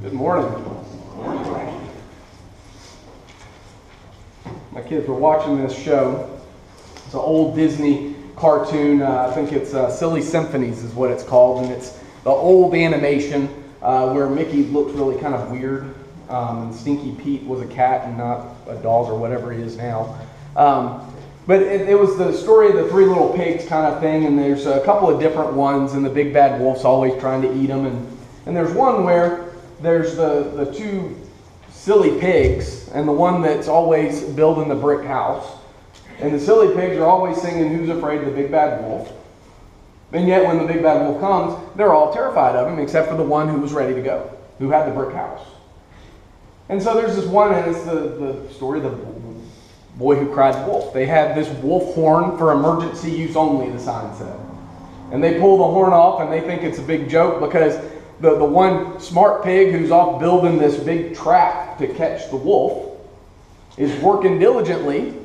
Good morning. My kids were watching this show. It's an old Disney cartoon. I think it's Silly Symphonies is what it's called. And it's the old animation where Mickey looked really kind of weird. And Stinky Pete was a cat and not a dog or whatever he is now. But it was the story of the three little pigs kind of thing. And there's a couple of different ones. And the big bad wolf's always trying to eat them. And there's one where there's the two silly pigs and the one that's always building the brick house. And the silly pigs are always singing Who's Afraid of the Big Bad Wolf. And yet when the big bad wolf comes, they're all terrified of him except for the one who was ready to go, who had the brick house. And so there's this one, and it's the story of the boy who cried wolf. They had this wolf horn for emergency use only, the sign said. And they pull the horn off and they think it's a big joke because the one smart pig who's off building this big trap to catch the wolf is working diligently.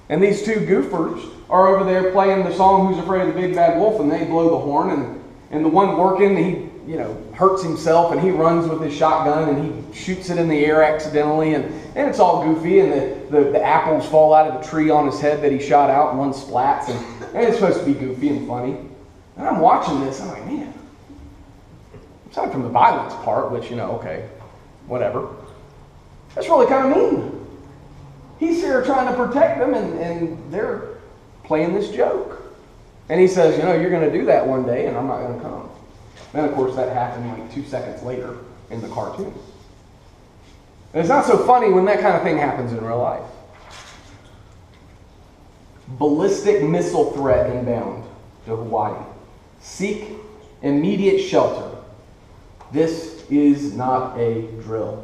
And these two goofers are over there playing the song Who's Afraid of the Big Bad Wolf, and they blow the horn. And the one working, he hurts himself, and he runs with his shotgun, and he shoots it in the air accidentally. And it's all goofy, and the apples fall out of the tree on his head that he shot out, and one splats. And it's supposed to be goofy and funny. And I'm watching this, I'm like, man. Aside from the violence part, which, okay, whatever. That's really kind of mean. He's here trying to protect them, and they're playing this joke. And he says, you're going to do that one day, and I'm not going to come. Then, of course, that happened like 2 seconds later in the cartoon. And it's not so funny when that kind of thing happens in real life. Ballistic missile threat inbound to Hawaii. Seek immediate shelter. This is not a drill.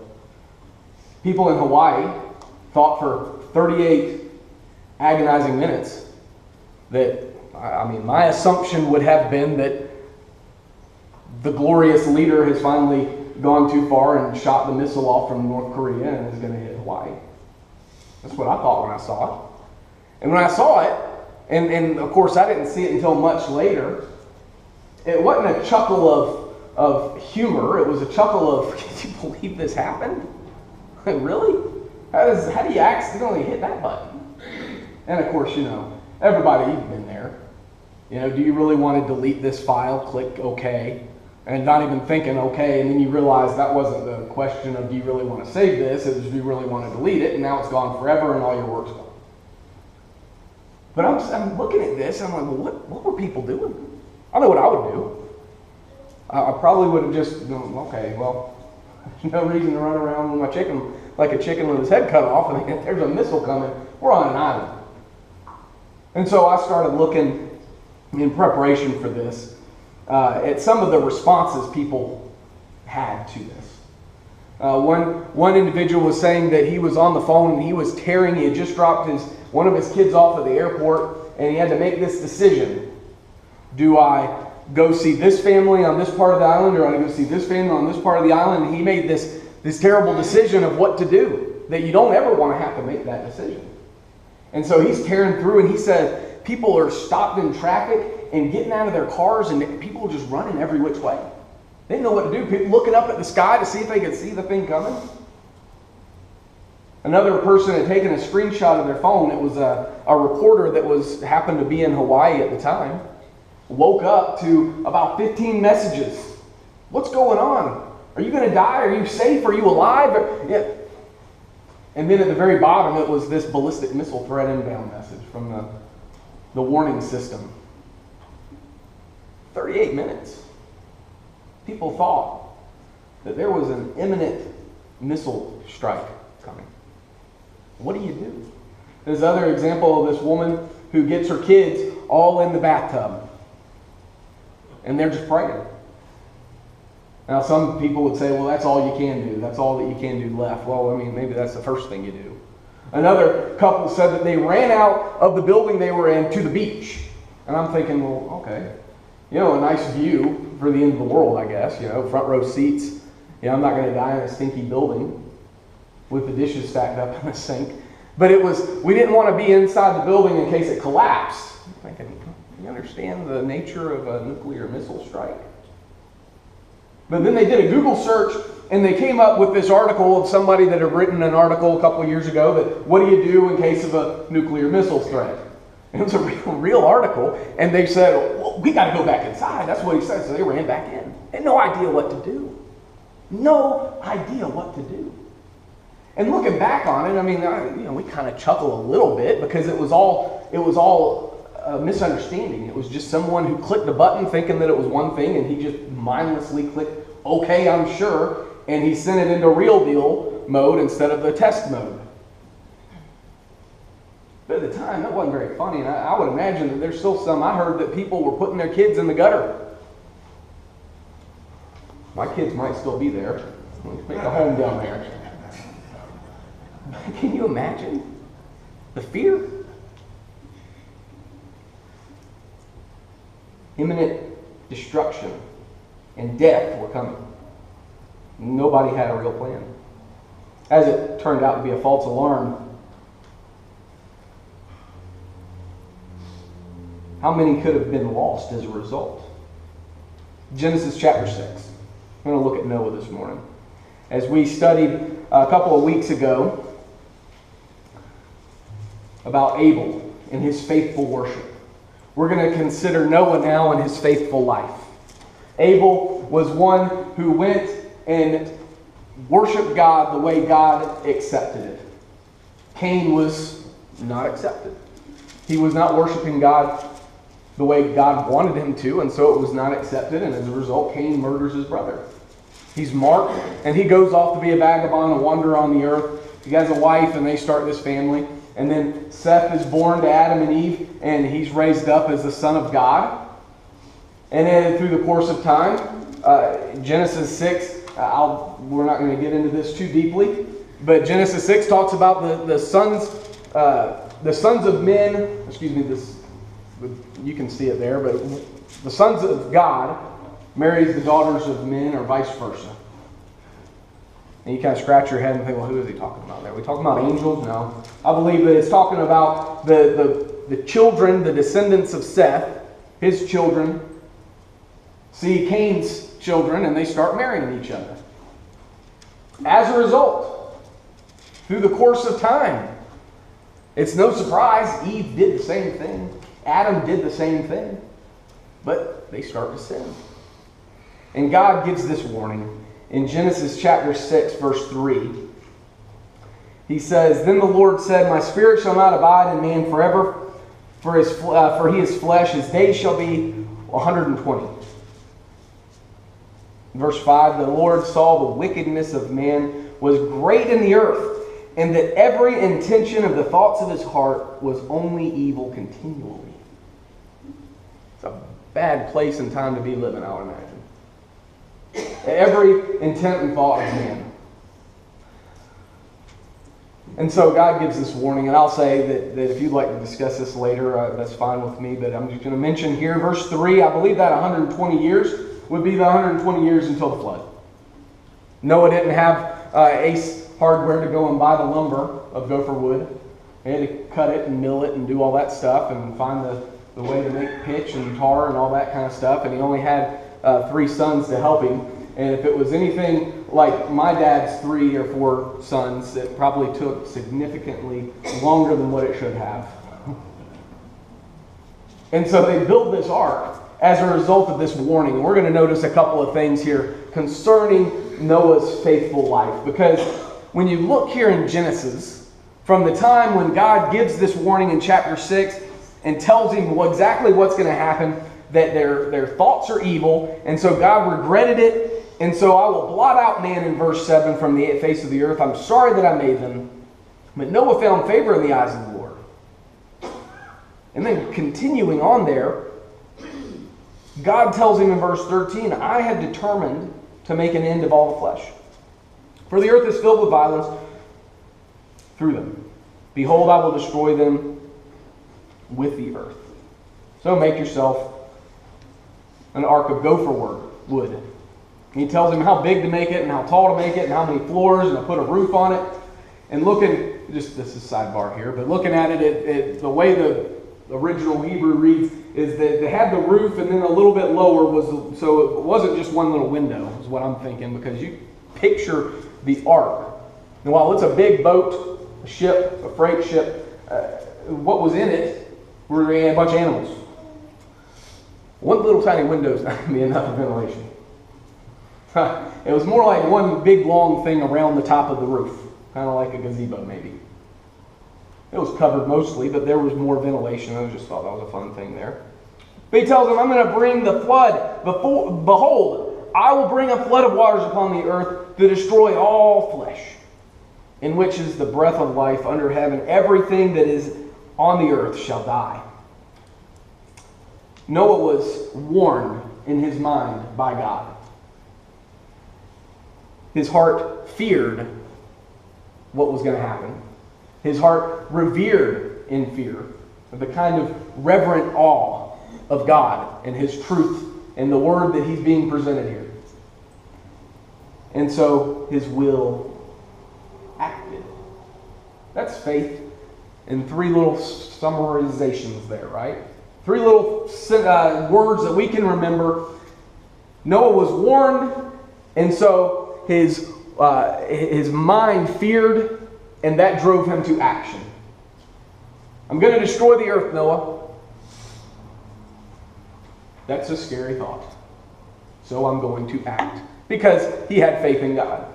People in Hawaii thought for 38 agonizing minutes that, my assumption would have been that the glorious leader has finally gone too far and shot the missile off from North Korea and is going to hit Hawaii. That's what I thought when I saw it. And when I saw it, and of course I didn't see it until much later, it wasn't a chuckle of humor. It was a chuckle of, can you believe this happened? Really? How do you accidentally hit that button? And of course, everybody, you've been there. Do you really want to delete this file? Click OK. And not even thinking OK, and then you realize that wasn't the question of do you really want to save this, it was do you really want to delete it, and now it's gone forever and all your work's gone. But I'm looking at this, and I'm like, well, what were people doing? I know what I would do. I probably would have just gone, okay, well, there's no reason to run around with my chicken like a chicken with his head cut off, and if there's a missile coming, we're on an island. And so I started looking in preparation for this at some of the responses people had to this. One individual was saying that he was on the phone and he had just dropped one of his kids off at the airport, and he had to make this decision. Do I go see this family on this part of the island, or do I go see this family on this part of the island? And he made this terrible decision of what to do, that you don't ever want to have to make that decision. And so he's tearing through, and he said people are stopped in traffic and getting out of their cars, and people are just running every which way. They didn't know what to do. People looking up at the sky to see if they could see the thing coming. Another person had taken a screenshot of their phone. It was a reporter that happened to be in Hawaii at the time. Woke up to about 15 messages. What's going on? Are you going to die? Are you safe? Are you alive? Yeah. And then at the very bottom, it was this ballistic missile threat inbound message from the warning system. 38 minutes. People thought that there was an imminent missile strike coming. What do you do? There's another example of this woman who gets her kids all in the bathtub. And they're just praying. Now, some people would say, well, that's all you can do. That's all that you can do left. Well, maybe that's the first thing you do. Another couple said that they ran out of the building they were in to the beach. And I'm thinking, well, okay. A nice view for the end of the world, I guess. Front row seats. I'm not going to die in a stinky building with the dishes stacked up in the sink. But we didn't want to be inside the building in case it collapsed. I'm thinking, you understand the nature of a nuclear missile strike? But then they did a Google search and they came up with this article of somebody that had written an article a couple of years ago that what do you do in case of a nuclear missile threat? And it was a real article, and they said, well, we got to go back inside. That's what he said. So they ran back in. Had no idea what to do. No idea what to do. And looking back on it, I mean, we kind of chuckle a little bit because it was all a misunderstanding. It was just someone who clicked a button thinking that it was one thing, and he just mindlessly clicked, okay, I'm sure, and he sent it into real deal mode instead of the test mode. But at the time, that wasn't very funny, and I would imagine that there's still some. I heard that people were putting their kids in the gutter. My kids might still be there. Make a home down there. Can you imagine the fear? Imminent destruction and death were coming. Nobody had a real plan. As it turned out to be a false alarm, how many could have been lost as a result? Genesis chapter 6. I'm going to look at Noah this morning. As we studied a couple of weeks ago about Abel and his faithful worship, we're going to consider Noah now and his faithful life. Abel was one who went and worshiped God the way God accepted it. Cain was not accepted. He was not worshiping God the way God wanted him to, and so it was not accepted, and as a result, Cain murders his brother. He's marked, and he goes off to be a vagabond, a wanderer on the earth. He has a wife, and they start this family. And then Seth is born to Adam and Eve, and he's raised up as the son of God. And then through the course of time, Genesis 6, we're not going to get into this too deeply, but Genesis 6 talks about the sons of men, you can see it there, but the sons of God marries the daughters of men, or vice versa. And you kind of scratch your head and think, well, who is he talking about there? Are we talking about angels? No. I believe that it's talking about the children, the descendants of Seth, his children, see Cain's children, and they start marrying each other. As a result, through the course of time, it's no surprise Eve did the same thing. Adam did the same thing. But they start to sin. And God gives this warning. In Genesis chapter 6, verse 3, he says, Then the Lord said, My spirit shall not abide in man forever, for he is flesh. His days shall be 120. Verse 5, The Lord saw the wickedness of man was great in the earth, and that every intention of the thoughts of his heart was only evil continually. It's a bad place and time to be living, I would imagine. Every intent and thought of man. And so God gives this warning, and I'll say that if you'd like to discuss this later, that's fine with me, but I'm just going to mention here, verse 3, I believe that 120 years would be the 120 years until the flood. Noah didn't have Ace Hardware to go and buy the lumber of gopher wood. They had to cut it and mill it and do all that stuff and find the way to make pitch and tar and all that kind of stuff, and he only had 3 sons to help him. And if it was anything like my dad's 3 or 4 sons, it probably took significantly longer than what it should have. And so they built this ark as a result of this warning. We're going to notice a couple of things here concerning Noah's faithful life. Because when you look here in Genesis, from the time when God gives this warning in chapter 6 and tells him exactly what's going to happen, that their thoughts are evil, and so God regretted it, and so I will blot out man in verse 7 from the face of the earth. I'm sorry that I made them, but Noah found favor in the eyes of the Lord. And then continuing on there, God tells him in verse 13, I have determined to make an end of all the flesh. For the earth is filled with violence through them. Behold, I will destroy them with the earth. So make yourself an ark of gopher wood. And he tells him how big to make it and how tall to make it and how many floors and to put a roof on it. And looking, just this is sidebar here, but looking at it, the way the original Hebrew reads is that they had the roof and then a little bit lower was, so it wasn't just one little window is what I'm thinking, because picture the ark. And while it's a big boat, a ship, a freight ship, what was in it were a bunch of animals. One little tiny window is not going to be enough for ventilation. It was more like one big long thing around the top of the roof, kind of like a gazebo maybe. It was covered mostly, but there was more ventilation. I just thought that was a fun thing there. But he tells them, I'm going to bring the flood. Behold, I will bring a flood of waters upon the earth to destroy all flesh, in which is the breath of life under heaven. Everything that is on the earth shall die. Noah was warned in his mind by God. His heart feared what was going to happen. His heart revered in fear, the kind of reverent awe of God and His truth and the word that he's being presented here. And so his will acted. That's faith in three little summarizations there, right? Three little words that we can remember. Noah was warned, and so his mind feared, and that drove him to action. I'm going to destroy the earth, Noah. That's a scary thought. So I'm going to act. Because he had faith in God.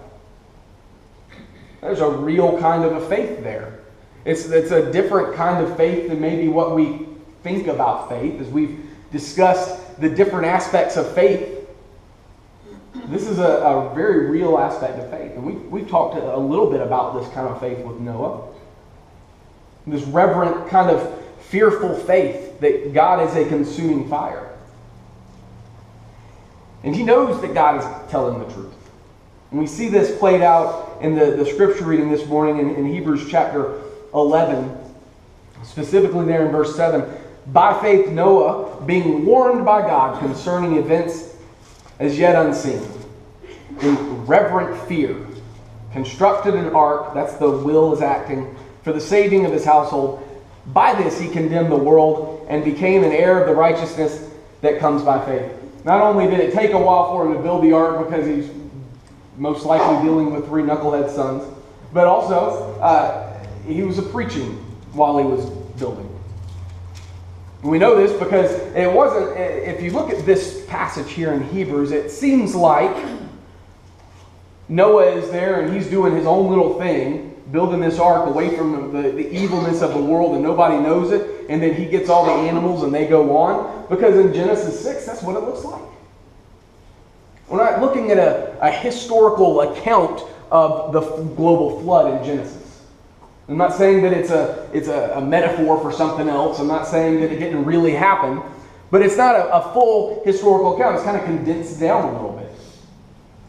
There's a real kind of a faith there. It's a different kind of faith than maybe what we think about faith. As we've discussed the different aspects of faith, this is a very real aspect of faith. And we've talked a little bit about this kind of faith with Noah. This reverent kind of fearful faith that God is a consuming fire. And he knows that God is telling the truth. And we see this played out in the scripture reading this morning in Hebrews chapter 11, specifically there in verse 7. By faith Noah, being warned by God concerning events as yet unseen, in reverent fear, constructed an ark, that's the will is acting, for the saving of his household. By this he condemned the world and became an heir of the righteousness that comes by faith. Not only did it take a while for him to build the ark because he's most likely dealing with three knucklehead sons, but also he was preaching while he was building. We know this because it wasn't, if you look at this passage here in Hebrews, it seems like Noah is there and he's doing his own little thing, building this ark away from the evilness of the world, and nobody knows it, and then he gets all the animals and they go on. Because in Genesis 6, that's what it looks like. We're not looking at a historical account of the global flood in Genesis. I'm not saying that it's a metaphor for something else. I'm not saying that it didn't really happen. But it's not a full historical account. It's kind of condensed down a little bit.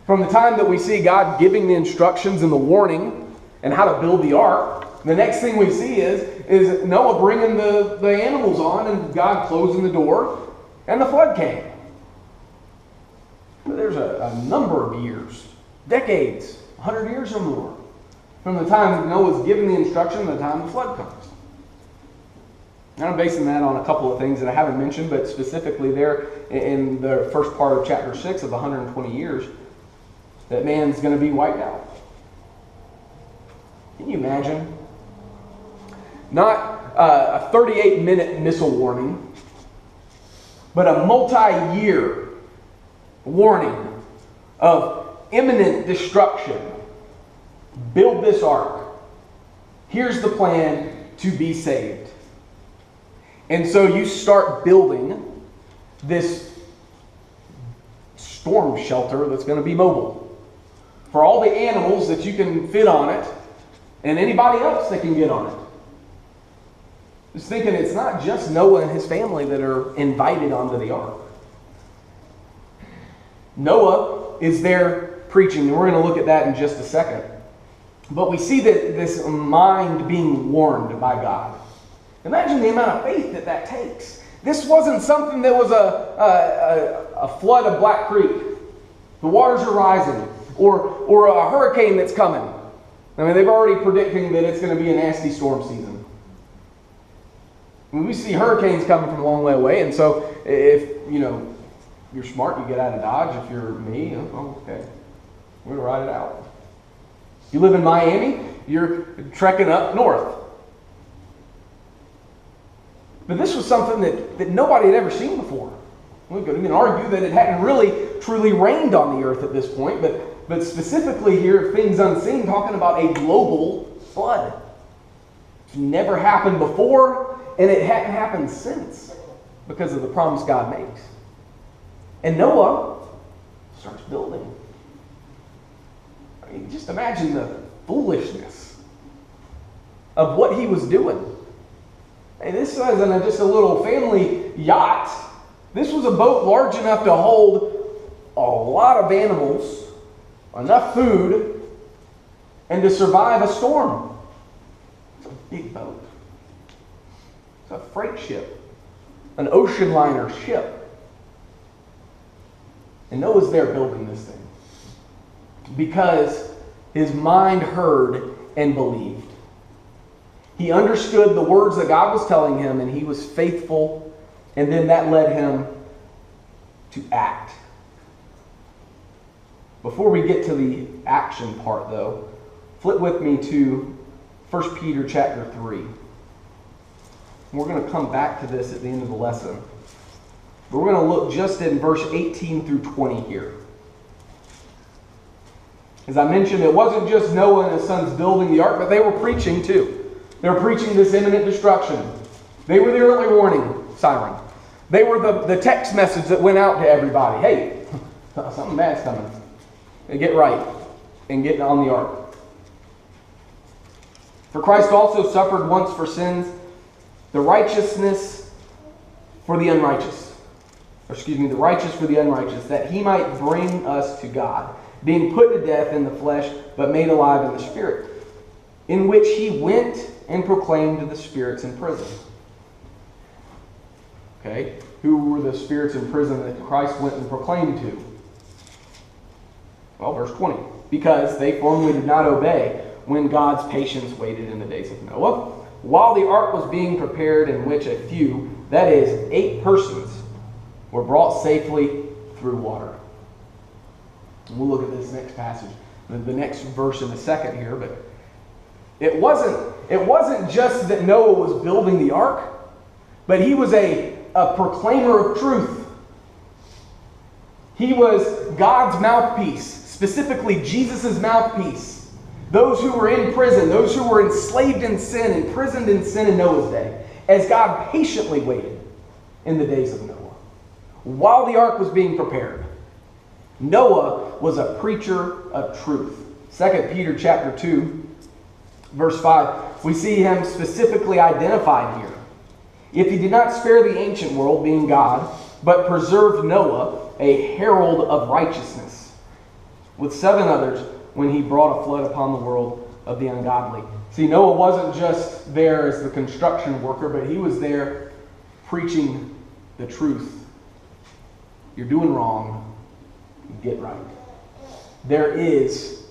From the time that we see God giving the instructions and the warning and how to build the ark, the next thing we see is Noah bringing the animals on and God closing the door and the flood came. But there's a number of years, decades, 100 years or more, from the time Noah's given the instruction to the time the flood comes. And I'm basing that on a couple of things that I haven't mentioned, but specifically there in the first part of chapter 6 of the 120 years, that man's going to be wiped out. Can you imagine? Not a 38-minute missile warning, but a multi-year warning of imminent destruction. Build this ark. Here's the plan to be saved. And so you start building this storm shelter that's going to be mobile for all the animals that you can fit on it and anybody else that can get on it. Just thinking it's not just Noah and his family that are invited onto the ark. Noah is there preaching, and we're going to look at that in just a second. But we see that this mind being warned by God. Imagine the amount of faith that takes. This wasn't something that was a flood of Black Creek. The waters are rising. Or a hurricane that's coming. I mean, they've already predicting that it's going to be a nasty storm season. I mean, we see hurricanes coming from a long way away, and so if you're smart, you get out of Dodge. If you're me, oh, okay. We're going to ride it out. You live in Miami, you're trekking up north. But this was something that nobody had ever seen before. We could even argue that it hadn't really truly rained on the earth at this point, but specifically here, things unseen, talking about a global flood. It's never happened before, and it hadn't happened since because of the promise God makes. And Noah starts building. I mean, just imagine the foolishness of what he was doing. And this wasn't just a little family yacht. This was a boat large enough to hold a lot of animals, enough food, and to survive a storm. It's a big boat. It's a freight ship, an ocean liner ship. And Noah's there building this thing because his mind heard and believed. He understood the words that God was telling him, and he was faithful, and then that led him to act. Before we get to the action part, though, flip with me to 1 Peter chapter 3. We're going to come back to this at the end of the lesson. But we're going to look just in verse 18 through 20 here. As I mentioned, it wasn't just Noah and his sons building the ark, but they were preaching too. They were preaching this imminent destruction. They were the early warning siren. They were the text message that went out to everybody. Hey, something bad's coming. And get right and get on the ark. For Christ also suffered once for sins, the righteousness for the unrighteous. The righteous for the unrighteous, that he might bring us to God, being put to death in the flesh, but made alive in the spirit, in which he went and proclaimed to the spirits in prison. Okay, who were the spirits in prison that Christ went and proclaimed to? Well, verse 20. Because they formerly did not obey when God's patience waited in the days of Noah, while the ark was being prepared, in which a few, that is, 8 persons, were brought safely through water. And we'll look at this next passage, the next verse in a second here, but it wasn't just that Noah was building the ark, but he was a proclaimer of truth. He was God's mouthpiece, specifically Jesus' mouthpiece. Those who were in prison, those who were enslaved in sin, imprisoned in sin in Noah's day, as God patiently waited in the days of Noah, while the ark was being prepared. Noah was a preacher of truth. 2 Peter chapter 2, verse 5, we see him specifically identified here. If he did not spare the ancient world, being God, but preserved Noah, a herald of righteousness, with 7 others, when he brought a flood upon the world of the ungodly. See, Noah wasn't just there as the construction worker, but he was there preaching the truth. You're doing wrong. Get right. There is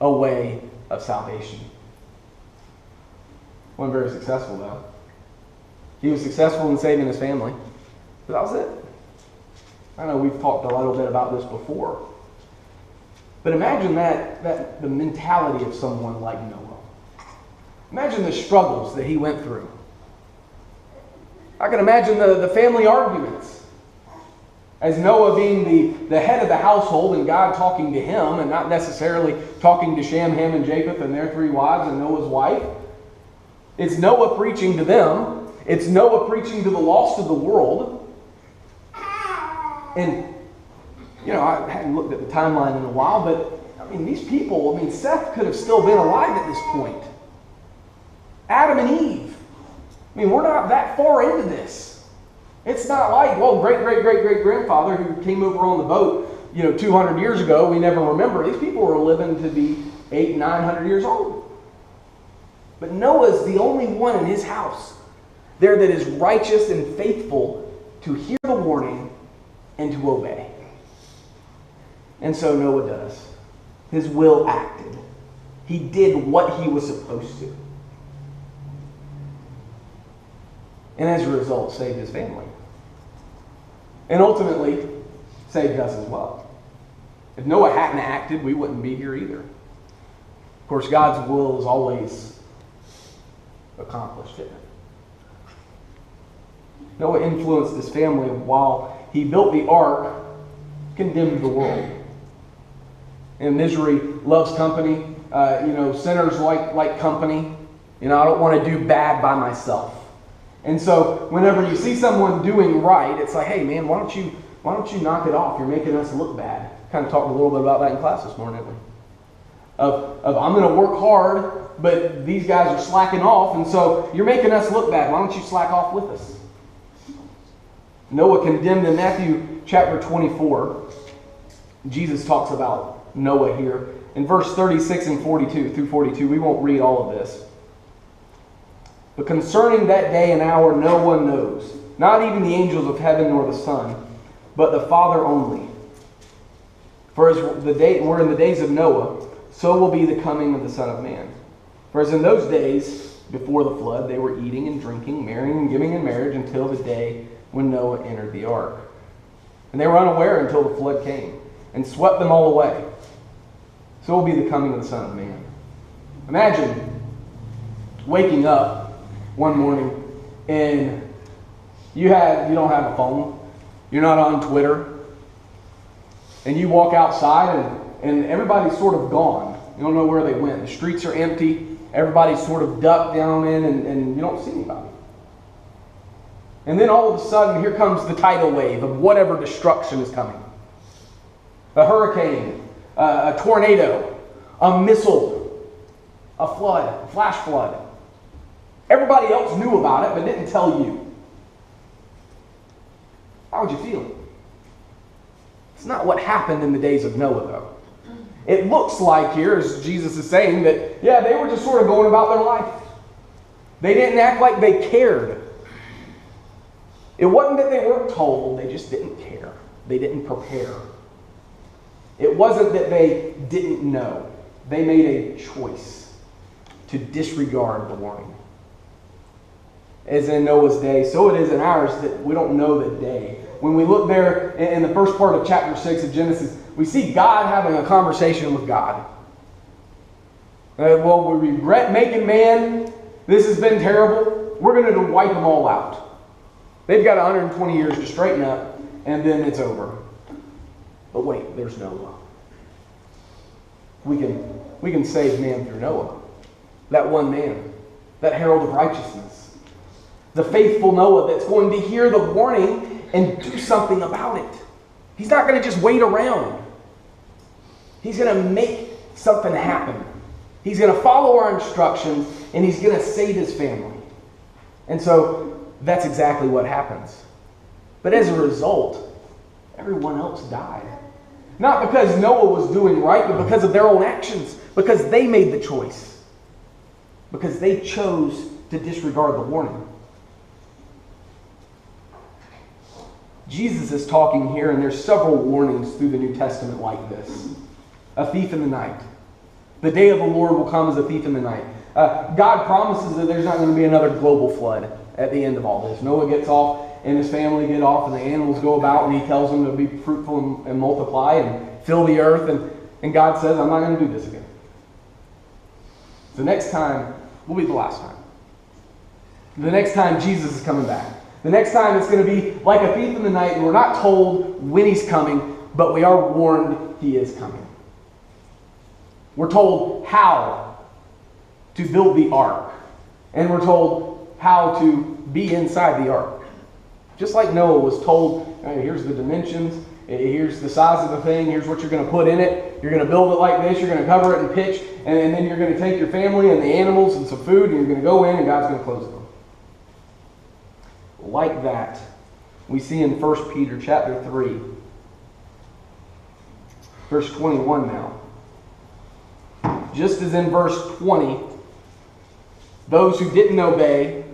a way of salvation. Wasn't very successful, though. He was successful in saving his family, but that was it. I know we've talked a little bit about this before. But imagine that the mentality of someone like Noah. Imagine the struggles that he went through. I can imagine the family arguments. As Noah being the head of the household and God talking to him and not necessarily talking to Shem, Ham, and Japheth and their 3 wives and Noah's wife. It's Noah preaching to them. It's Noah preaching to the lost of the world. And I hadn't looked at the timeline in a while, but these people, Seth could have still been alive at this point. Adam and Eve. We're not that far into this. It's not like, great-great-great-great-grandfather who came over on the boat, 200 years ago, we never remember. These people were living to be 800, 900 years old. But Noah's the only one in his house there that is righteous and faithful to hear the warning and to obey. And so Noah does. His will acted. He did what he was supposed to. And as a result, saved his family. And ultimately, saved us as well. If Noah hadn't acted, we wouldn't be here either. Of course, God's will is always accomplished, isn't it? Noah influenced his family while he built the ark, condemned the world. And misery loves company. Sinners like company. I don't want to do bad by myself. And so whenever you see someone doing right, it's like, hey man, why don't you knock it off? You're making us look bad. Kind of talked a little bit about that in class this morning, didn't we? Of I'm going to work hard, but these guys are slacking off, and so you're making us look bad. Why don't you slack off with us? Noah condemned in Matthew chapter 24. Jesus talks about Noah here. In verse 36 and 42 through 42, we won't read all of this. But concerning that day and hour no one knows, not even the angels of heaven nor the Son, but the Father only. For as we're in the days of Noah, so will be the coming of the Son of Man. For as in those days before the flood, they were eating and drinking, marrying and giving in marriage until the day when Noah entered the ark. And they were unaware until the flood came and swept them all away. So will be the coming of the Son of Man. Imagine waking up one morning and you don't have a phone, you're not on Twitter, and you walk outside and everybody's sort of gone. You don't know where they went. The streets are empty. Everybody's sort of ducked down in and you don't see anybody. And then all of a sudden, here comes the tidal wave of whatever destruction is coming. A hurricane, a tornado, a missile, a flood, a flash flood. Everybody else knew about it but didn't tell you. How would you feel? It's not what happened in the days of Noah, though. It looks like here, as Jesus is saying, that, they were just sort of going about their life. They didn't act like they cared. It wasn't that they weren't told, they just didn't care. They didn't prepare. It wasn't that they didn't know. They made a choice to disregard the warning. As in Noah's day, so it is in ours that we don't know the day. When we look there in the first part of chapter 6 of Genesis, we see God having a conversation with God. Well, we regret making man. This has been terrible. We're going to wipe them all out. They've got 120 years to straighten up, and then it's over. But wait, there's Noah. We can save man through Noah. That one man. That herald of righteousness. The faithful Noah that's going to hear the warning and do something about it. He's not going to just wait around. He's going to make something happen. He's going to follow our instructions, and he's going to save his family. And so that's exactly what happens. But as a result, everyone else died. Not because Noah was doing right, but because of their own actions. Because they made the choice. Because they chose to disregard the warning. Jesus is talking here, and there's several warnings through the New Testament like this. A thief in the night. The day of the Lord will come as a thief in the night. God promises that there's not going to be another global flood at the end of all this. Noah gets off, and his family get off, and the animals go about, and he tells them to be fruitful and multiply and fill the earth. And God says, I'm not going to do this again. The next time will be the last time. The next time Jesus is coming back. The next time it's going to be like a thief in the night, and we're not told when he's coming, but we are warned he is coming. We're told how to build the ark, and we're told how to be inside the ark. Just like Noah was told, hey, here's the dimensions, here's the size of the thing, here's what you're going to put in it, you're going to build it like this, you're going to cover it in pitch, and then you're going to take your family and the animals and some food, and you're going to go in, and God's going to close them. Like that, we see in 1 Peter chapter 3, verse 21 now. Just as in verse 20, those who didn't obey,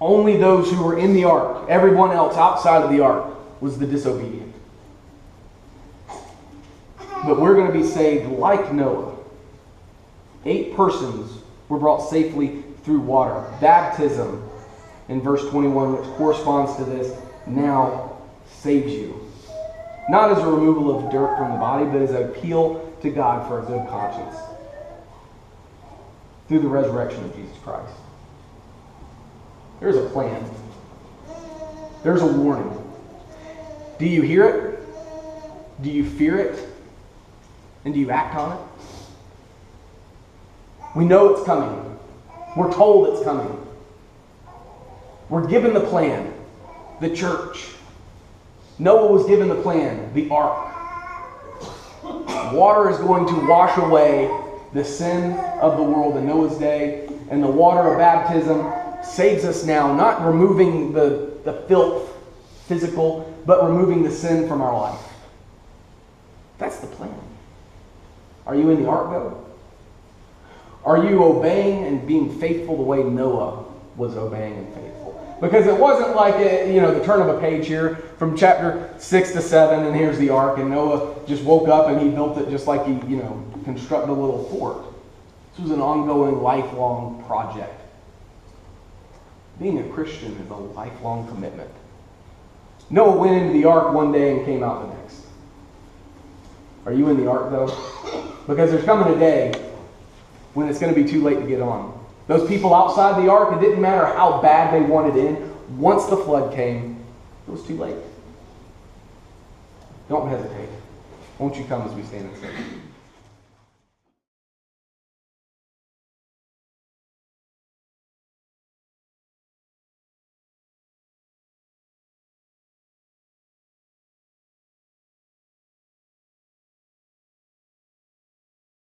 only those who were in the ark, everyone else outside of the ark was the disobedient. But we're going to be saved like Noah. 8 persons were brought safely through water. Baptism, in verse 21, which corresponds to this, now saves you. Not as a removal of dirt from the body, but as an appeal to God for a good conscience through the resurrection of Jesus Christ. There's a plan. There's a warning. Do you hear it? Do you fear it? And do you act on it? We know it's coming. We're told it's coming. We're given the plan. The church. Noah was given the plan. The ark. Water is going to wash away the sin of the world in Noah's day. And the water of baptism saves us now. Not removing the filth, physical, but removing the sin from our life. That's the plan. Are you in the ark, though? Are you obeying and being faithful the way Noah was obeying and faithful? Because it wasn't like the turn of a page here from chapter 6 to 7, and here's the ark, and Noah just woke up and he built it just like he constructed a little fort. This was an ongoing, lifelong project. Being a Christian is a lifelong commitment. Noah went into the ark one day and came out the next. Are you in the ark, though? Because there's coming a day when it's going to be too late to get on. Those people outside the ark, it didn't matter how bad they wanted in. Once the flood came, it was too late. Don't hesitate. Won't you come as we stand and sing?